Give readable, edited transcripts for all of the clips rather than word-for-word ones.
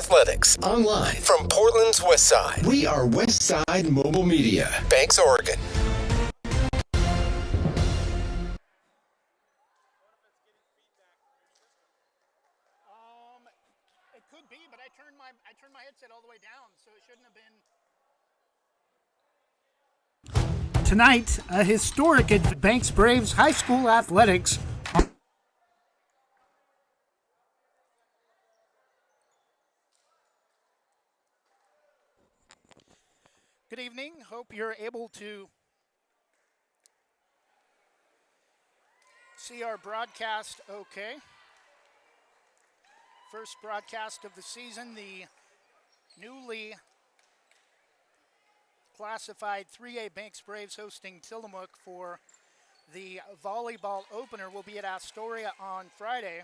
athletics. Online From Portland's West Side. we are Westside Mobile Media. Banks, Oregon. It could be, but I turned my headset all the way down, so it shouldn't have been. Tonight, a historic at Banks Braves High School athletics. Good evening. Hope you're able to see our broadcast okay. First broadcast of the season, the newly classified 3A Banks Braves hosting Tillamook for the volleyball opener will be at Astoria on Friday.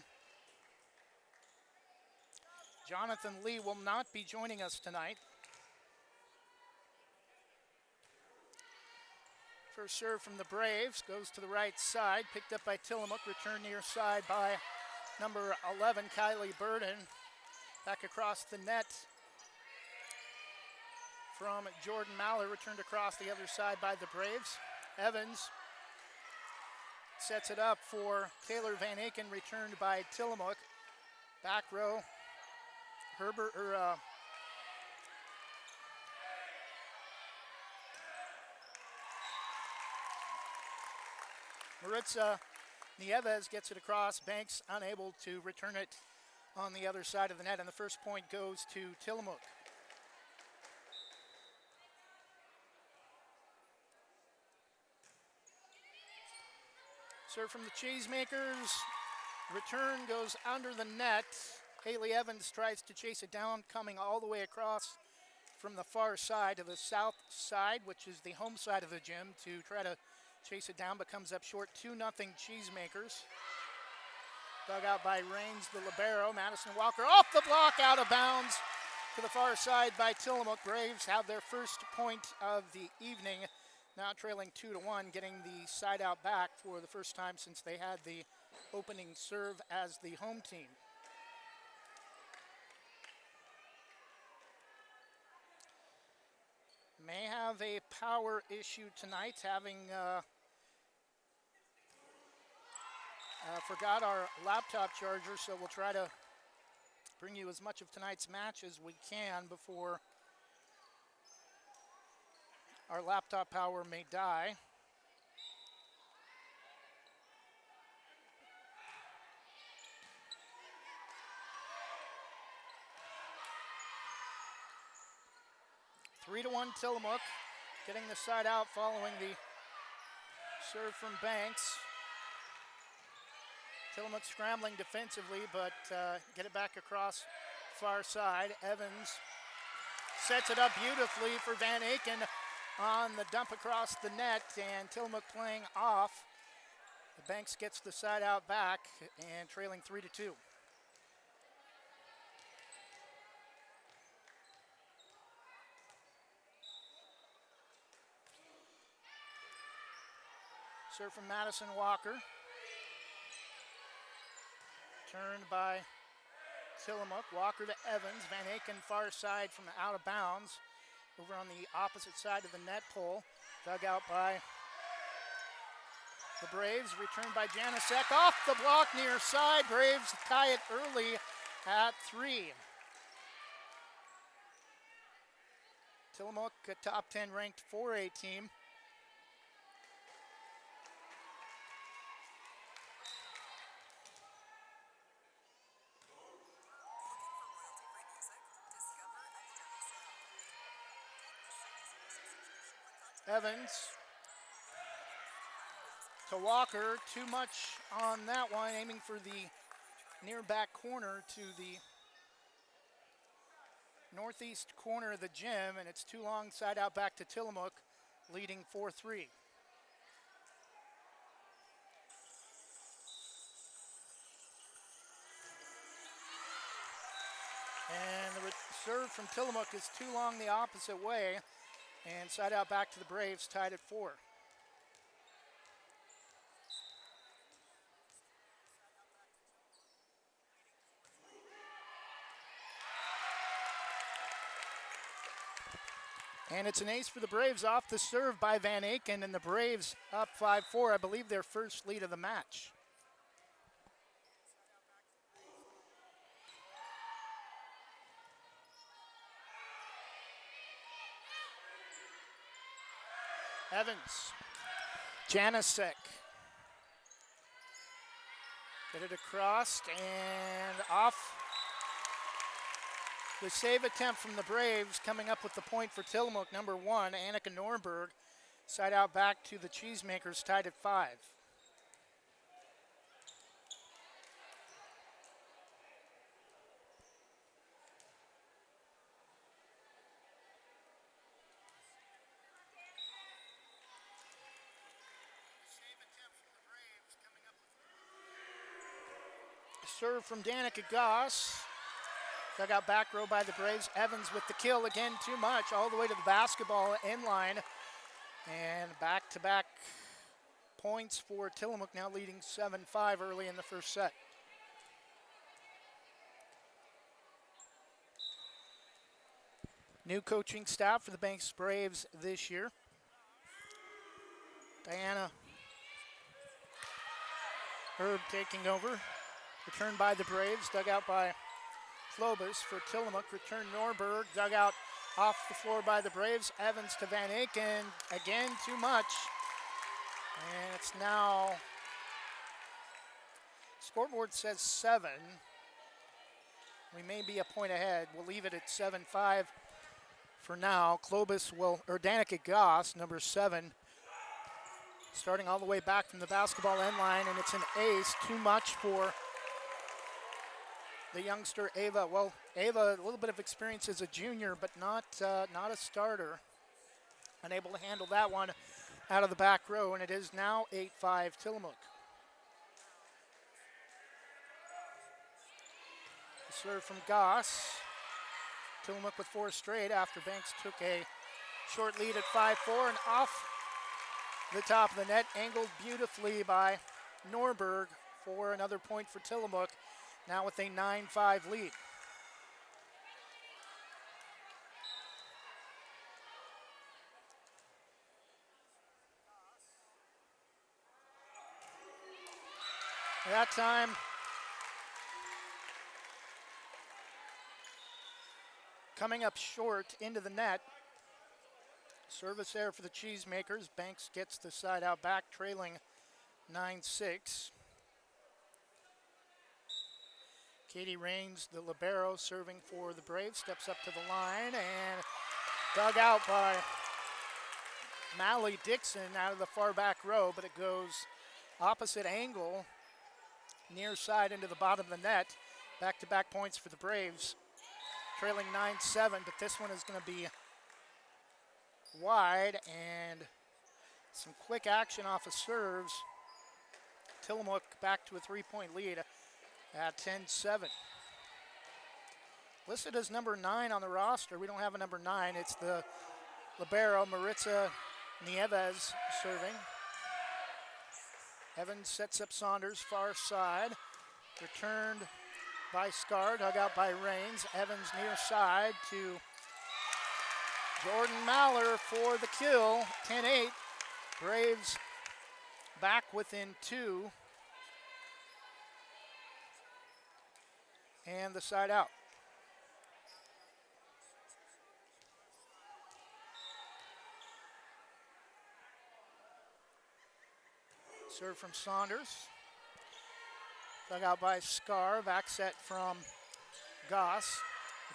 Jonathan Lee will not be joining us tonight. First serve from the Braves goes to the right side, picked up by Tillamook, returned near side by number 11, Kylie Burden. Back across the net from Jordan Mallard, returned across the other side by the Braves. Evans sets it up for Taylor Van Aken, returned by Tillamook. Back row, Maritza Nieves gets it across. Banks unable to return it on the other side of the net, and the first point goes to Tillamook. Serve from the Cheesemakers. Return goes under the net. Haley Evans tries to chase it down, coming all the way across from the far side to the south side, which is the home side of the gym, to try to chase it down, but comes up short. 2-0 Cheesemakers. Dug out by Raines, the libero. Madison Walker off the block, out of bounds to the far side by Tillamook. Braves have their first point of the evening, now trailing 2-1, getting the side out back for the first time since they had the opening serve as the home team. May have a power issue tonight, having forgot our laptop charger, so we'll try to bring you as much of tonight's match as we can before our laptop power may die. Three to 1 Tillamook, getting the side out following the serve from Banks. Tillamook scrambling defensively, but get it back across far side. Evans sets it up beautifully for Van Aken on the dump across the net, and Tillamook playing off. Banks gets the side out back and trailing 3-2. Serve from Madison Walker. Turned by Tillamook. Walker to Evans. Van Aken far side from out of bounds. Over on the opposite side of the net pole. Dug out by the Braves. Returned by Janicek. Off the block near side. Braves tie it early at 3. Tillamook, a top 10 ranked 4A team. Evans to Walker, too much on that one, aiming for the near back corner to the northeast corner of the gym, and it's too long, side out back to Tillamook, leading 4-3. And the serve from Tillamook is too long the opposite way. And side out back to the Braves, tied at 4. And it's an ace for the Braves off the serve by Van Aken, and the Braves up 5-4, I believe their first lead of the match. Evans, Janicek, get it across and off. The save attempt from the Braves coming up with the point for Tillamook, number 1, Annika Norberg. Side out back to the Cheesemakers, tied at 5. Serve from Danica Goss. Dug out back row by the Braves. Evans with the kill again, too much, all the way to the basketball end line. And back-to-back points for Tillamook, now leading 7-5 early in the first set. New coaching staff for the Banks Braves this year. Diana Herb taking over. Returned by the Braves, dug out by Flobus for Tillamook. Return Norberg, dug out off the floor by the Braves. Evans to Van Aken, again too much. And it's now, scoreboard says 7. We may be a point ahead. We'll leave it at 7-5 for now. Klobus will, or Danica Goss, number 7, starting all the way back from the basketball end line, and it's an ace, too much for the youngster Ava. Well, Ava, a little bit of experience as a junior, but not a starter. Unable to handle that one out of the back row, and it is now 8-5 Tillamook. The serve from Goss. Tillamook with 4 straight after Banks took a short lead at 5-4, and off the top of the net, angled beautifully by Norberg for another point for Tillamook. Now with a 9-5 lead. That time, coming up short into the net. Service there for the Cheesemakers. Banks gets the side out back, trailing 9-6. Katie Raines, the libero, serving for the Braves, steps up to the line and dug out by Mally Dixon out of the far back row, but it goes opposite angle, near side into the bottom of the net. Back-to-back points for the Braves, trailing 9-7, but this one is going to be wide, and some quick action off of serves. Tillamook back to a 3-point lead at 10-7. Listed as number 9 on the roster. We don't have a number 9. It's the libero, Maritza Nieves, serving. Evans sets up Saunders, far side. Returned by Scar, dug out by Raines. Evans near side to Jordan Maller for the kill. 10-8. Braves back within 2. And the side out. Serve from Saunders. Dug out by Scar. Back set from Goss.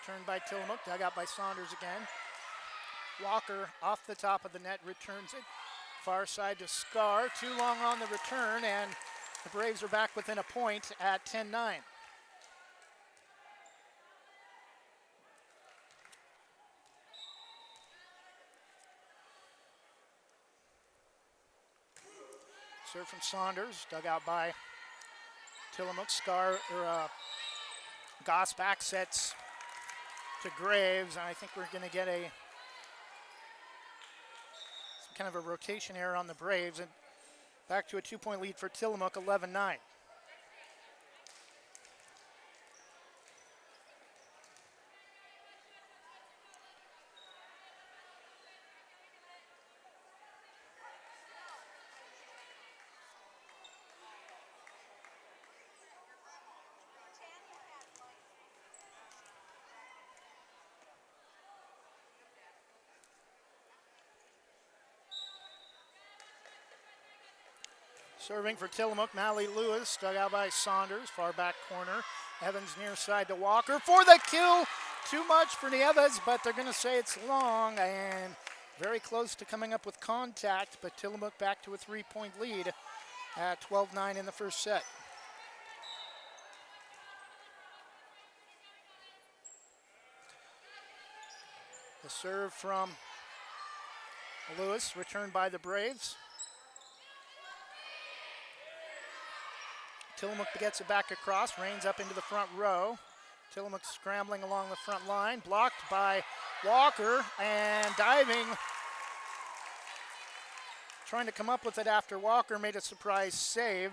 Returned by Tillamook. Dug out by Saunders again. Walker off the top of the net returns it. Far side to Scar. Too long on the return, and the Braves are back within a point at 10-9. Serve from Saunders, dug out by Tillamook. Goss back sets to Graves, and I think we're going to get some kind of a rotation error on the Braves, and back to a 2-point lead for Tillamook, 11-9. Serving for Tillamook, Mally Lewis, dug out by Saunders, far back corner. Evans near side to Walker for the kill. Too much for the Evans, but they're going to say it's long and very close to coming up with contact, but Tillamook back to a 3-point lead at 12-9 in the first set. The serve from Lewis, returned by the Braves. Tillamook gets it back across, reins up into the front row. Tillamook scrambling along the front line, blocked by Walker and diving. Trying to come up with it after Walker made a surprise save.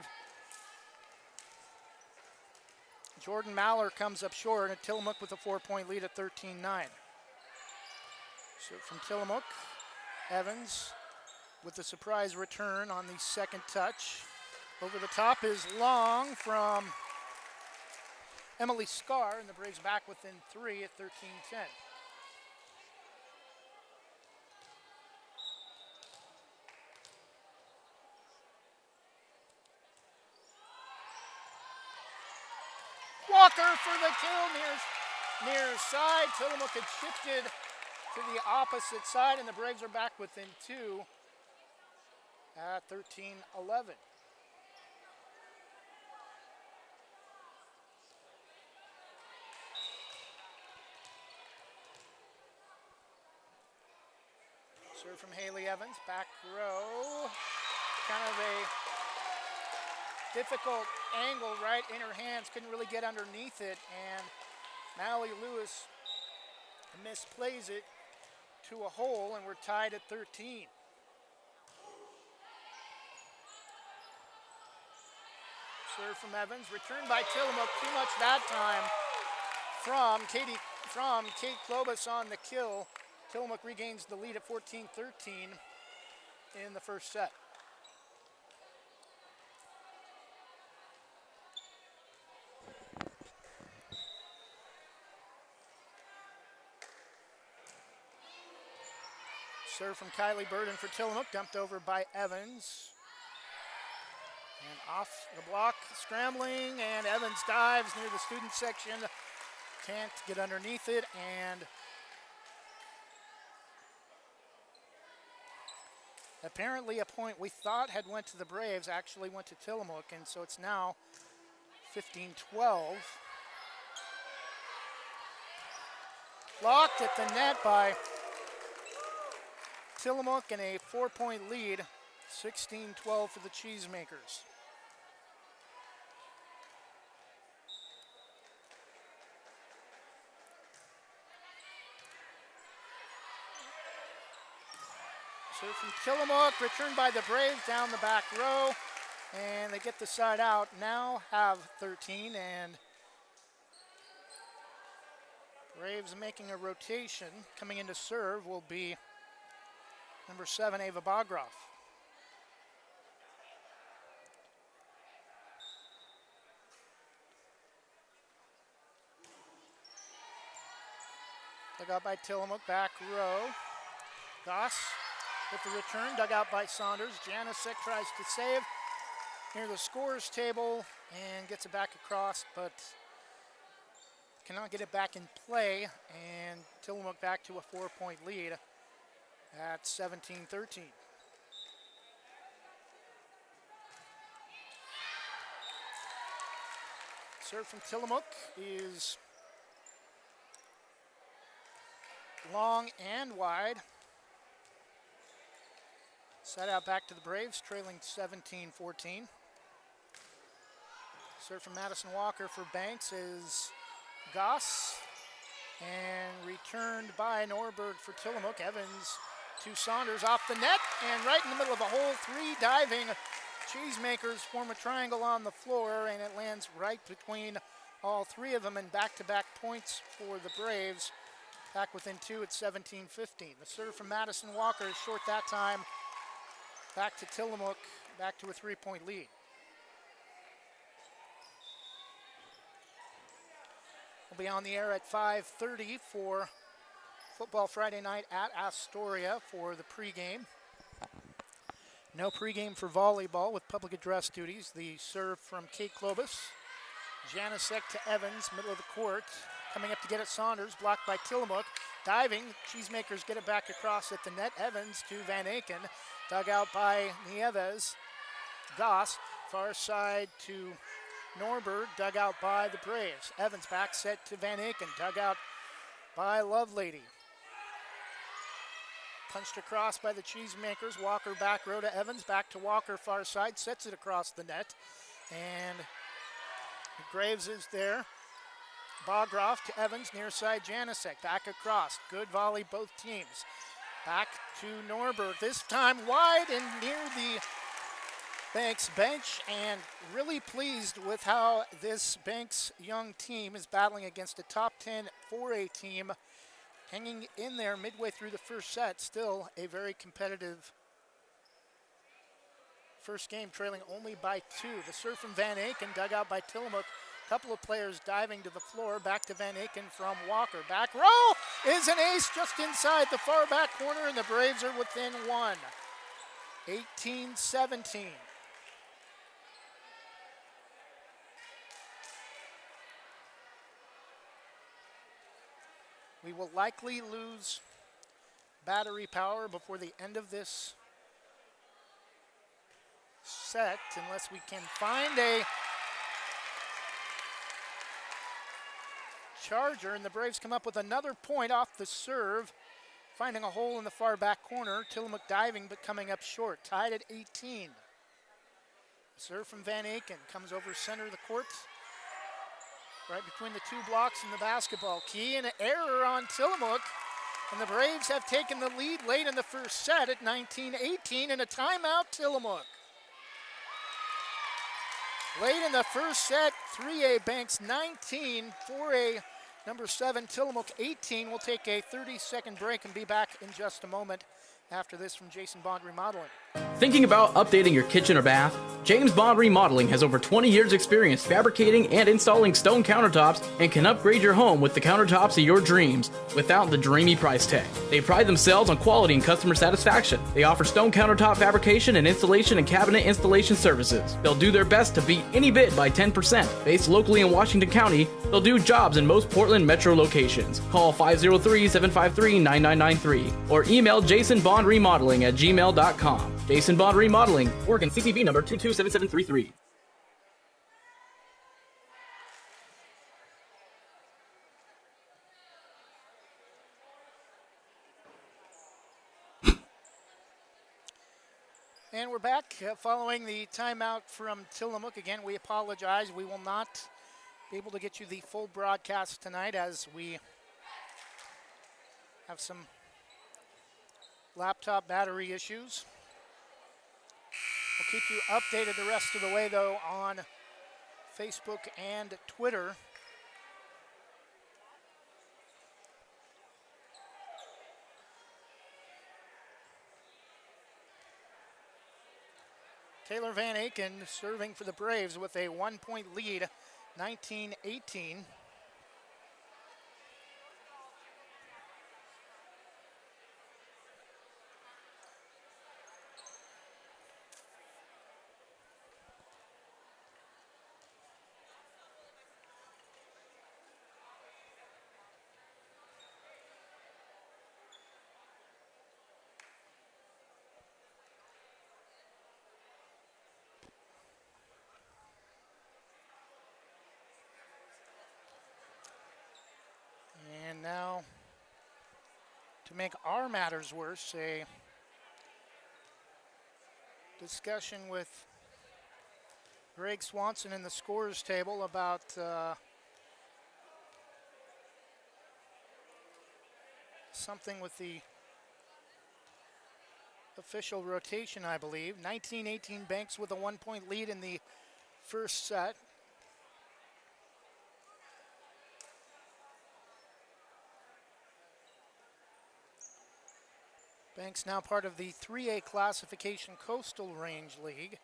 Jordan Maller comes up short, and Tillamook with a 4-point lead at 13-9. So from Tillamook, Evans with the surprise return on the second touch. Over the top is long from Emily Scarr, and the Braves back within 3 at 13-10. Walker for the kill near side. Tillamook had shifted to the opposite side, and the Braves are back within 2 at 13-11. Serve from Haley Evans, back row. Kind of a difficult angle right in her hands, couldn't really get underneath it, and Mally Lewis misplays it to a hole, and we're tied at 13. Serve from Evans, returned by Tillamook, too much that time from Kate Klobus on the kill. Tillamook regains the lead at 14-13 in the first set. Serve from Kylie Burden for Tillamook, dumped over by Evans. And off the block, scrambling, and Evans dives near the student section. Can't get underneath it, and apparently a point we thought had went to the Braves actually went to Tillamook, and so it's now 15-12. Blocked at the net by Tillamook, and a 4-point lead, 16-12 for the Cheesemakers. So from Tillamook, returned by the Braves down the back row, and they get the side out. Now have 13, and Braves making a rotation. Coming in to serve will be number 7, Ava Bogroff. Dug out by Tillamook, back row. Goss with the return, dug out by Saunders. Janicek tries to save near the scorer's table and gets it back across, but cannot get it back in play, and Tillamook back to a 4-point lead at 17-13. Serve from Tillamook is long and wide. Set out back to the Braves, trailing 17-14. Serve from Madison Walker for Banks is Goss, and returned by Norberg for Tillamook. Evans to Saunders off the net, and right in the middle of a hole, 3 diving Cheesemakers form a triangle on the floor, and it lands right between all 3 of them, and back-to-back points for the Braves. Back within 2 at 17-15. The serve from Madison Walker is short that time. Back to Tillamook, back to a 3-point lead. We'll be on the air at 5:30 for Football Friday night at Astoria for the pregame. No pregame for volleyball with public address duties. The serve from Kate Klobus. Janicek to Evans, middle of the court. Coming up to get it, Saunders, blocked by Tillamook. Diving, Cheesemakers get it back across at the net. Evans to Van Aken, dug out by Nieves. Goss, far side to Norberg, dug out by the Braves. Evans back set to Van Aken, dug out by Lovelady. Punched across by the Cheesemakers. Walker back row to Evans, back to Walker far side, sets it across the net. And Graves is there. Bogroff to Evans, near side Janicek, back across. Good volley, both teams. Back to Norberg, this time wide and near the Banks bench, and really pleased with how this Banks young team is battling against a top 10 4A team, hanging in there midway through the first set. Still a very competitive first game, trailing only by 2. The serve from Van Aken, dug out by Tillamook. Couple of players diving to the floor. Back to Van Aken from Walker. Back row is an ace just inside the far back corner, and the Braves are within 1. 18-17. We will likely lose battery power before the end of this set unless we can find a charger, and the Braves come up with another point off the serve, finding a hole in the far back corner. Tillamook diving but coming up short, tied at 18. Serve from Van Aken comes over center of the court, right between the 2 blocks and the basketball key, and an error on Tillamook, and the Braves have taken the lead late in the first set at 19-18, and a timeout Tillamook. Late in the first set, 3A Banks 19, 4A number 7 Tillamook 18. We'll take a 30-second break and be back in just a moment after this from Jason Bond Remodeling. Thinking about updating your kitchen or bath? James Bond Remodeling has over 20 years experience fabricating and installing stone countertops and can upgrade your home with the countertops of your dreams without the dreamy price tag. They pride themselves on quality and customer satisfaction. They offer stone countertop fabrication and installation and cabinet installation services. They'll do their best to beat any bid by 10%. Based locally in Washington County, they'll do jobs in most Portland metro locations. Call 503-753-9993 or email jasonbondremodeling@gmail.com. Jason Bond Remodeling, Oregon CCV number 227733. And we're back following the timeout from Tillamook. Again, we apologize. We will not be able to get you the full broadcast tonight as we have some laptop battery issues. We'll keep you updated the rest of the way, though, on Facebook and Twitter. Taylor Van Aken serving for the Braves with a 1-point lead, 19-18. And now, to make our matters worse, a discussion with Greg Swanson in the scorers table about something with the official rotation, I believe. 19-18 Banks with a 1-point lead in the first set. Banks now part of the 3A classification Coastal Range League.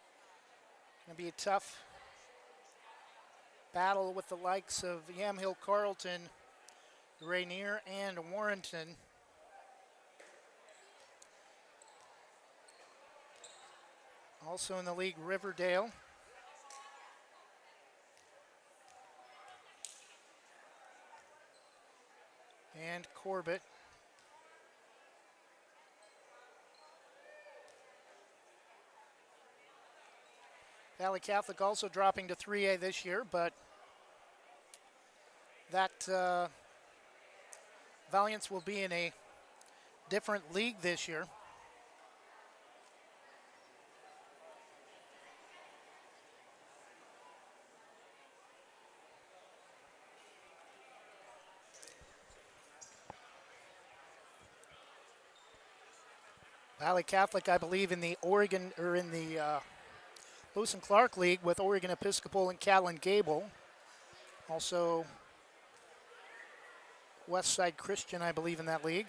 Going to be a tough battle with the likes of Yamhill, Carleton, Rainier, and Warrenton. Also in the league, Riverdale. And Corbett. Valley Catholic also dropping to 3A this year, but that Valiants will be in a different league this year. Valley Catholic, I believe, in the Oregon or in the Lewis and Clark League with Oregon Episcopal and Catlin Gable. Also, Westside Christian, I believe, in that league.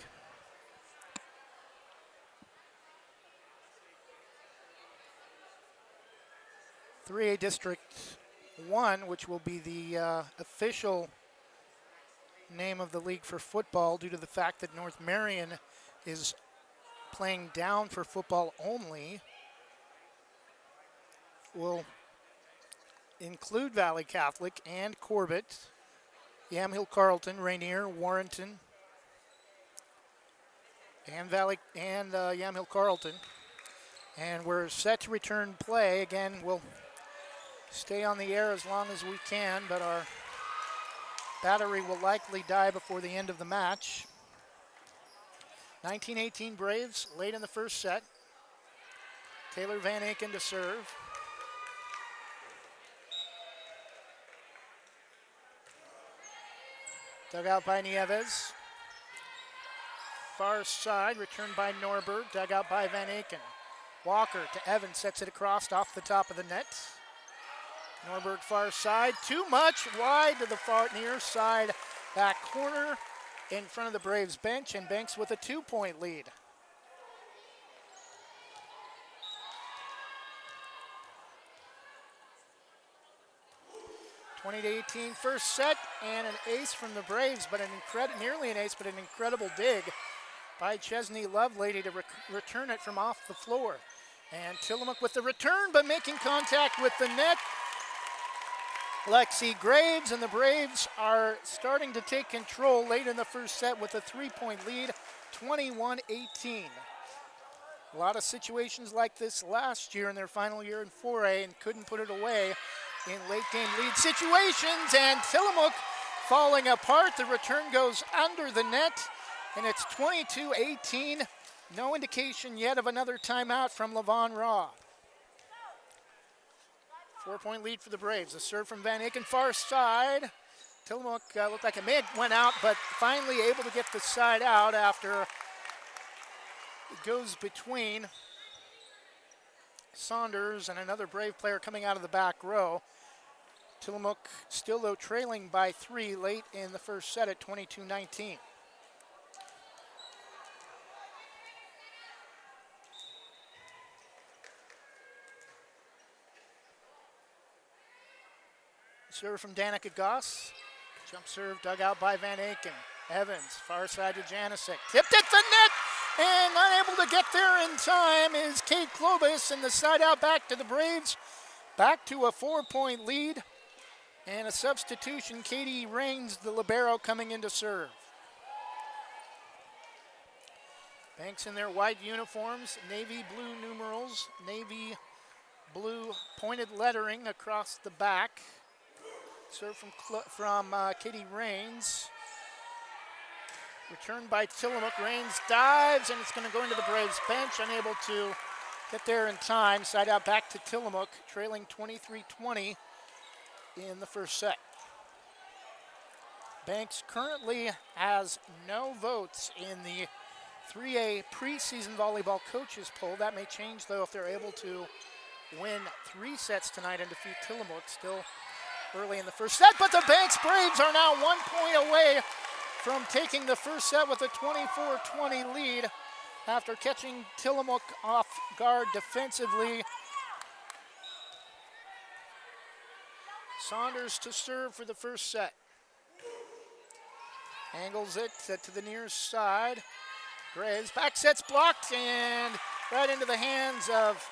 .3A District 1, which will be the official name of the league for football due to the fact that North Marion is playing down for football only, will include Valley Catholic and Corbett, Yamhill Carleton, Rainier, Warrenton, and Yamhill Carleton. And we're set to return play. Again, we'll stay on the air as long as we can, but our battery will likely die before the end of the match. 19-18 Braves late in the first set. Taylor Van Aken to serve. Dug out by Nieves. Far side, returned by Norberg. Dug out by Van Aken. Walker to Evans, sets it across off the top of the net. Norberg far side, too much wide to the far near side back corner in front of the Braves bench, and Banks with a 2-point lead. (20-18) first set, and an ace from the Braves, but nearly an ace, but an incredible dig by Chesney Lovelady to return it from off the floor. And Tillamook with the return, but making contact with the net. Lexi Graves, and the Braves are starting to take control late in the first set with a 3-point lead, 21-18. A lot of situations like this last year in their final year in 4A and couldn't put it away in late game lead situations, and Tillamook falling apart. The return goes under the net, and it's 22-18. No indication yet of another timeout from Levon Raw. 4-point lead for the Braves. A serve from Van Aken, far side. Tillamook looked like it may have went out, but finally able to get the side out after it goes between Saunders and another Brave player coming out of the back row. Tillamook still, though, trailing by 3 late in the first set at 22-19. Serve from Danica Goss. Jump serve dug out by Van Aken. Evans, far side to Janicek. Tipped at the net, and unable to get there in time is Kate Klobus, and the side out back to the Braves. Back to a 4-point lead, and a substitution. Katie Raines, the libero, coming in to serve. Banks in their white uniforms, navy blue numerals, navy blue pointed lettering across the back. Serve from Katie Raines. Returned by Tillamook. Raines dives, and it's going to go into the Braves bench. Unable to get there in time. Side out back to Tillamook, trailing 23-20 in the first set. Banks currently has no votes in the 3A preseason volleyball coaches poll. That may change, though, if they're able to win 3 sets tonight and defeat Tillamook. Still early in the first set, but the Banks Braves are now 1 point away from taking the first set with a 24-20 lead after catching Tillamook off guard defensively. Saunders to serve for the first set. Angles it to the near side. Graves, back set's blocked, and right into the hands of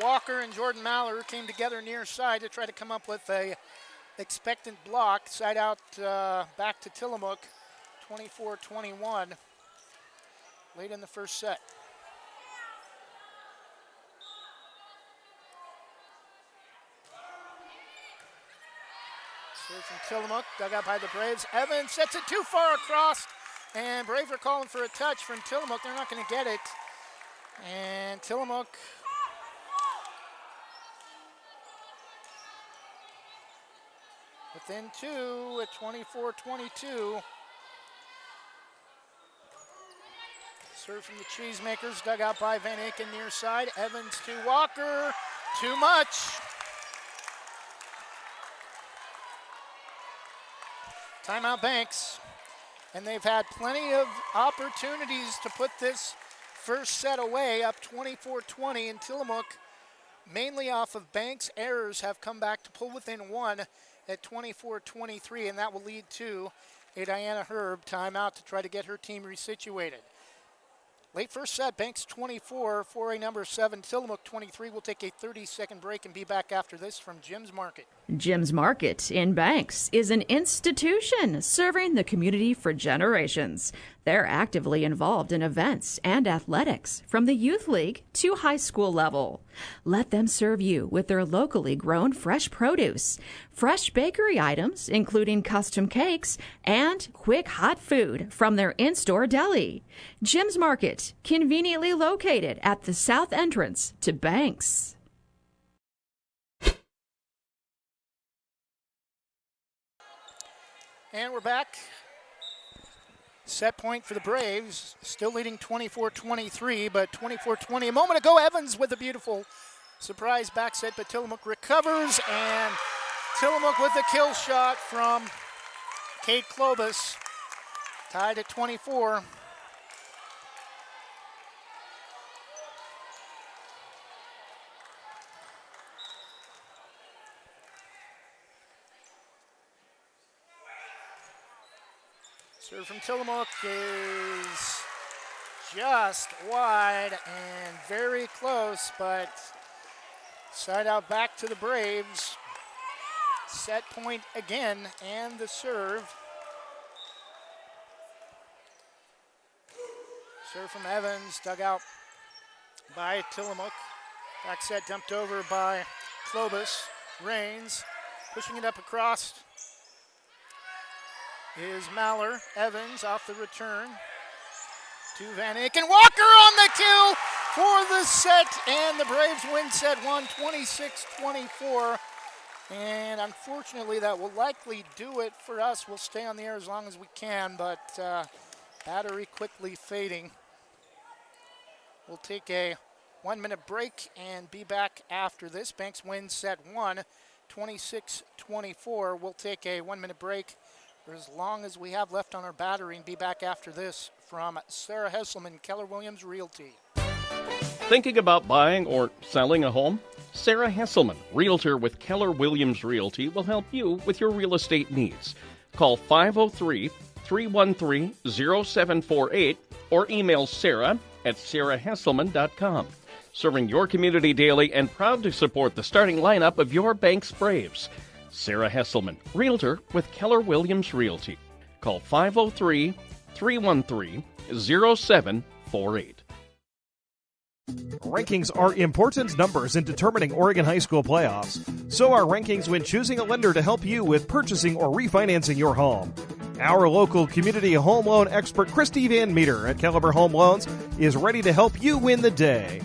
Walker and Jordan Maller came together near side to try to come up with a expectant block. Side out back to Tillamook, 24-21, late in the first set. Serve from Tillamook, dug out by the Braves. Evans sets it too far across, and Braves are calling for a touch from Tillamook. They're not going to get it. And Tillamook within two at 24-22. Serve from the Cheesemakers, dug out by Van Aken near side. Evans to Walker, too much. Timeout Banks, and they've had plenty of opportunities to put this first set away, up 24-20, and Tillamook, mainly off of Banks' errors, have come back to pull within one at 24-23, and that will lead to a Diana Herb timeout to try to get her team resituated. Late first set, Banks 24, 4A number 7, Tillamook 23. We'll take a 30-second break and be back after this from Jim's Market. Jim's Market in Banks is an institution serving the community for generations. They're actively involved in events and athletics from the youth league to high school level. Let them serve you with their locally grown fresh produce, fresh bakery items, including custom cakes, and quick hot food from their in-store deli. Jim's Market, conveniently located at the south entrance to Banks. And we're back. Set point for the Braves, still leading 24-23, but 24-20. A moment ago, Evans with a beautiful surprise back set, but Tillamook recovers, and Tillamook with a kill shot from Kate Klobus, tied at 24. Serve from Tillamook is just wide and very close, but side out back to the Braves. Set point again, and the serve. Serve from Evans, dug out by Tillamook. Back set dumped over by Klobus. Rains, pushing it up across is Maller. Evans off the return to Van Aken. Walker on the kill for the set, and the Braves win set one, 26-24. And unfortunately, that will likely do it for us. We'll stay on the air as long as we can, but battery quickly fading. We'll take a 1-minute break and be back after this. Banks wins set one, 26-24. We'll take a 1-minute break for as long as we have left on our battery and be back after this from Sarah Hesselman, Keller Williams Realty. Thinking about buying or selling a home? Sarah Hesselman, Realtor with Keller Williams Realty, will help you with your real estate needs. Call 503-313-0748 or email Sarah at sarahhesselman.com. Serving your community daily and proud to support the starting lineup of your Banks Braves. Sarah Hesselman, Realtor with Keller Williams Realty. Call 503-313-0748. Rankings are important numbers in determining Oregon high school playoffs. So are rankings when choosing a lender to help you with purchasing or refinancing your home. Our local community home loan expert, Christy Van Meter at Caliber Home Loans, is ready to help you win the day.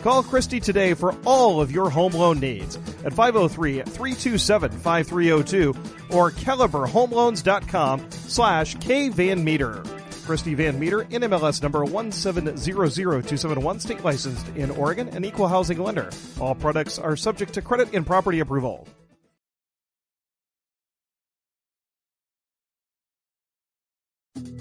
Call Christy today for all of your home loan needs at 503-327-5302 or caliberhomeloans.com/kvanmeter. Christy Van Meter, NMLS number 1700271, state licensed in Oregon, an equal housing lender. All products are subject to credit and property approval.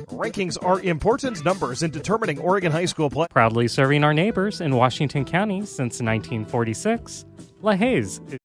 Rankings are important numbers in determining Oregon high school play. Proudly serving our neighbors in Washington County since 1946, LaHaye.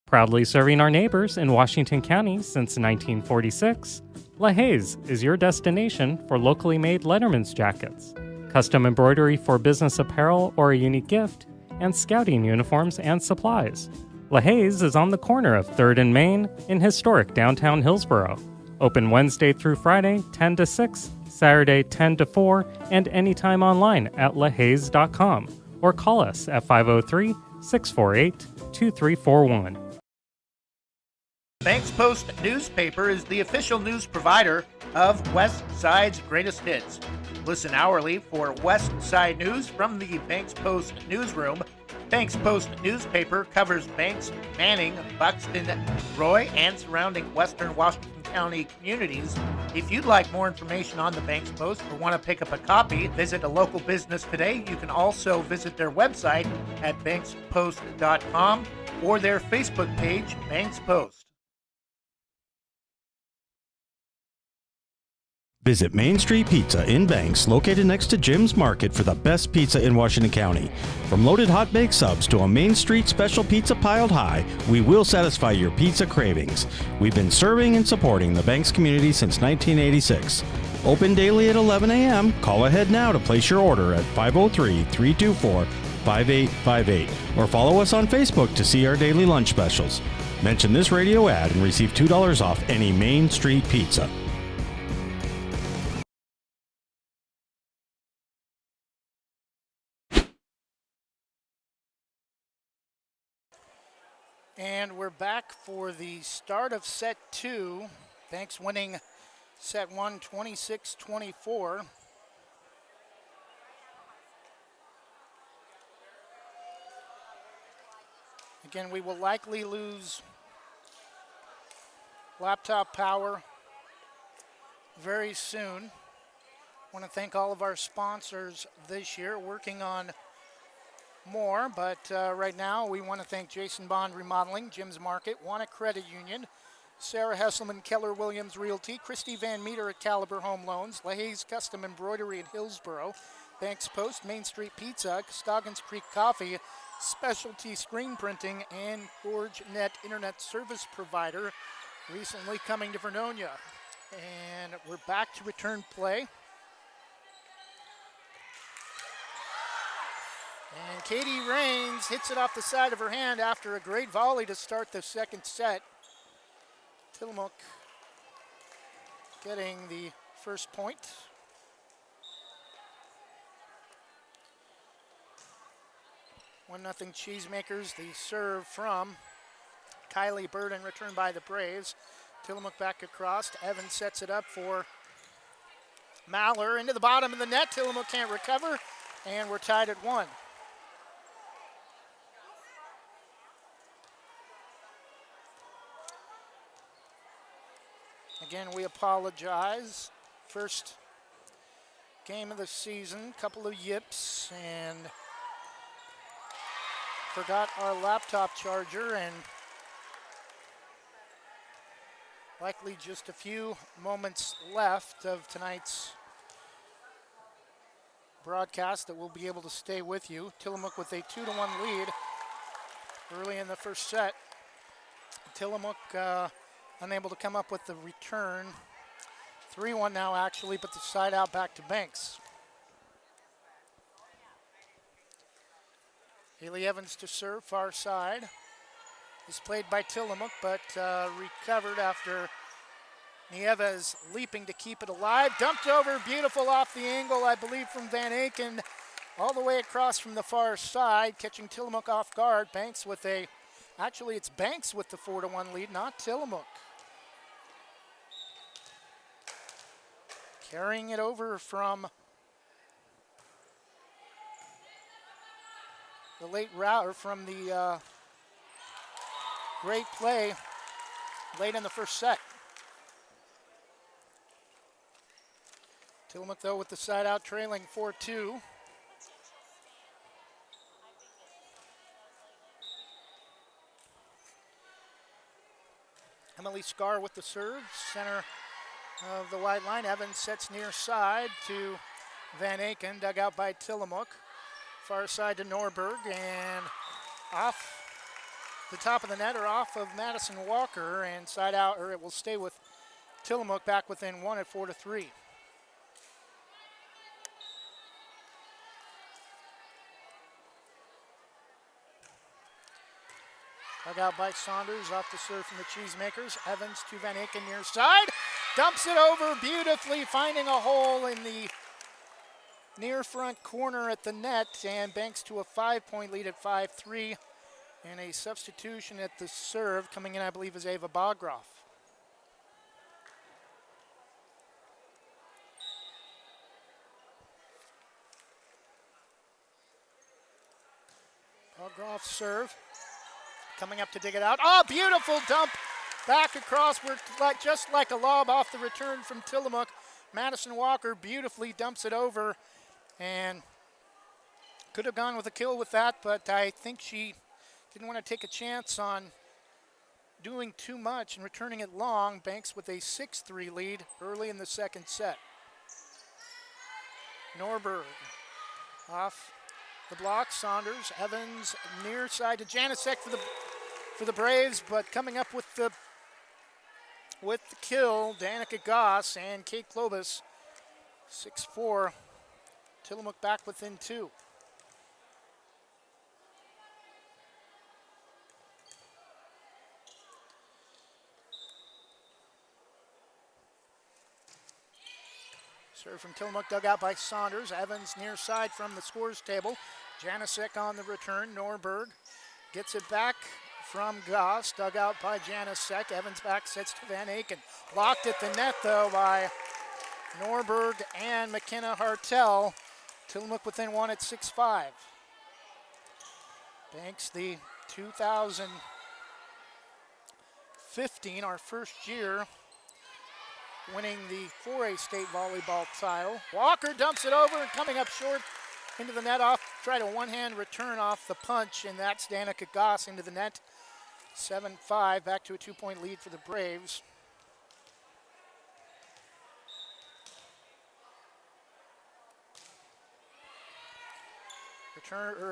Proudly serving our neighbors in Washington County since 1946, LaHaye is your destination for locally made Letterman's jackets. custom embroidery for business apparel or a unique gift, and scouting uniforms and supplies. LaHaye's is on the corner of 3rd and Main in historic downtown Hillsboro. Open Wednesday through Friday, 10 to 6, Saturday, 10 to 4, and anytime online at lahayes.com or call us at 503-648-2341. Banks Post newspaper is the official news provider of West Side's greatest hits. Listen hourly for West Side news from the Banks Post newsroom. Banks Post newspaper covers Banks, Manning, Buxton, Roy, and surrounding western Washington County communities. If you'd like more information on the Banks Post or want to pick up a copy, visit a local business today. You can also visit their website at bankspost.com or their Facebook page, Banks Post. Visit Main Street Pizza in Banks, located next to Jim's Market, for the best pizza in Washington County. From loaded hot baked subs to a Main Street special pizza piled high, we will satisfy your pizza cravings. We've been serving and supporting the Banks community since 1986. Open daily at 11 a.m. Call ahead now to place your order at 503-324-5858 or follow us on Facebook to see our daily lunch specials. Mention this radio ad and receive $2 off any Main Street pizza. And we're back for the start of set 2. Banks winning set 1, 26-24. Again, we will likely lose laptop power very soon. I want to thank all of our sponsors this year working on more, but right now we want to thank Jason Bond Remodeling, Jim's Market, Wanna Credit Union, Sarah Hesselman, Keller Williams Realty, Christy Van Meter at Caliber Home Loans, LaHaye's Custom Embroidery in Hillsboro, Banks Post, Main Street Pizza, Scoggins Creek Coffee, Specialty Screen Printing, and ForgeNet Internet Service Provider, recently coming to Vernonia. And we're back to return play. And Katie Rains hits it off the side of her hand after a great volley to start the second set. Tillamook getting the first point. One nothing Cheesemakers. The serve from Kylie Burden, returned by the Braves. Tillamook back across. Evans sets it up for Maller into the bottom of the net. Tillamook can't recover, and we're tied at 1. Again, we apologize. First game of the season, couple of yips, and forgot our laptop charger, and likely just a few moments left of tonight's broadcast that we'll be able to stay with you. Tillamook with a 2-1 lead early in the first set. Tillamook unable to come up with the return. 3-1 now, actually, but the side out back to Banks. Haley Evans to serve, far side. Is played by Tillamook, but recovered after Nieves leaping to keep it alive. Dumped over, beautiful off the angle, I believe, from Van Aken, all the way across from the far side, catching Tillamook off guard. Banks with actually it's Banks with the 4-1 lead, not Tillamook. Carrying it over from the late route, or from the great play late in the first set. Tillamook, though, with the side out, trailing 4-2. Emily Scar with the serve, center of the wide line. Evans sets near side to Van Aken, dug out by Tillamook. Far side to Norberg, and off the top of the net, or off of Madison Walker, and side out, or it will stay with Tillamook back within 1 at 4-3. Dug out by Saunders, off the serve from the Cheesemakers. Evans to Van Aken near side. Dumps it over beautifully, finding a hole in the near front corner at the net, and banks to a 5-point lead at 5-3. And a substitution at the serve coming in, I believe, is Ava Bogroff. Bogroff serve. Coming up to dig it out. Oh, beautiful dump back across. We're just like a lob off the return from Tillamook. Madison Walker beautifully dumps it over, and could have gone with a kill with that, but I think she didn't want to take a chance on doing too much and returning it long. Banks with a 6-3 lead early in the second set. Norberg off the block. Saunders, Evans near side to Janicek for the Braves, but coming up with the kill, Danica Goss and Kate Klobus. 6-4. Tillamook back within 2. Serve from Tillamook, dug out by Saunders. Evans near side from the scores table. Janicek on the return. Norberg gets it back from Goss, dug out by Janicek. Evans back sets to Van Aken. Blocked at the net, though, by Norberg and McKenna Hartel. Tillamook within 1 at 6-5. Banks, the 2015, our first year, winning the 4A state volleyball title. Walker dumps it over and coming up short into the net off. Tried a one-hand return off the punch, and that's Danica Goss into the net. 7-5, back to a 2-point lead for the Braves.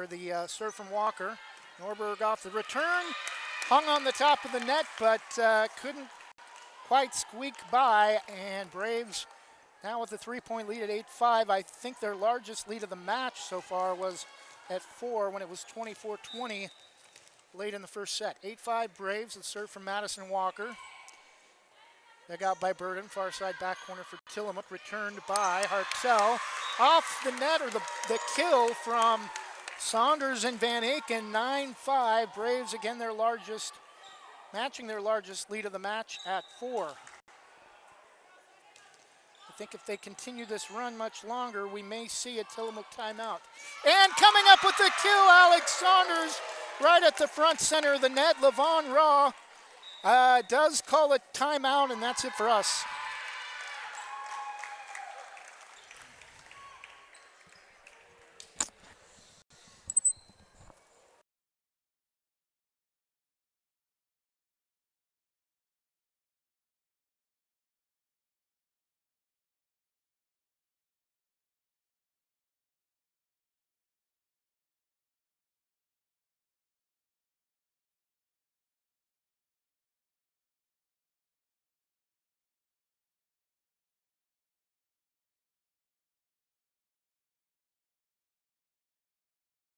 The serve from Walker. Norberg off the return, hung on the top of the net, but couldn't quite squeak by, and Braves now with a 3-point lead at 8-5. I think their largest lead of the match so far was at 4 when it was 24-20 late in the first set. 8-5 Braves. The serve from Madison Walker. Dug out by Burden, far side back corner for Tillamook, returned by Hartel. Off the net, or the kill from Saunders and Van Aken. 9-5. Braves again matching their largest lead of the match at 4. I think if they continue this run much longer, we may see a Tillamook timeout. And coming up with the kill, Alex Saunders, right at the front center of the net. Levon Raw does call a timeout, and that's it for us.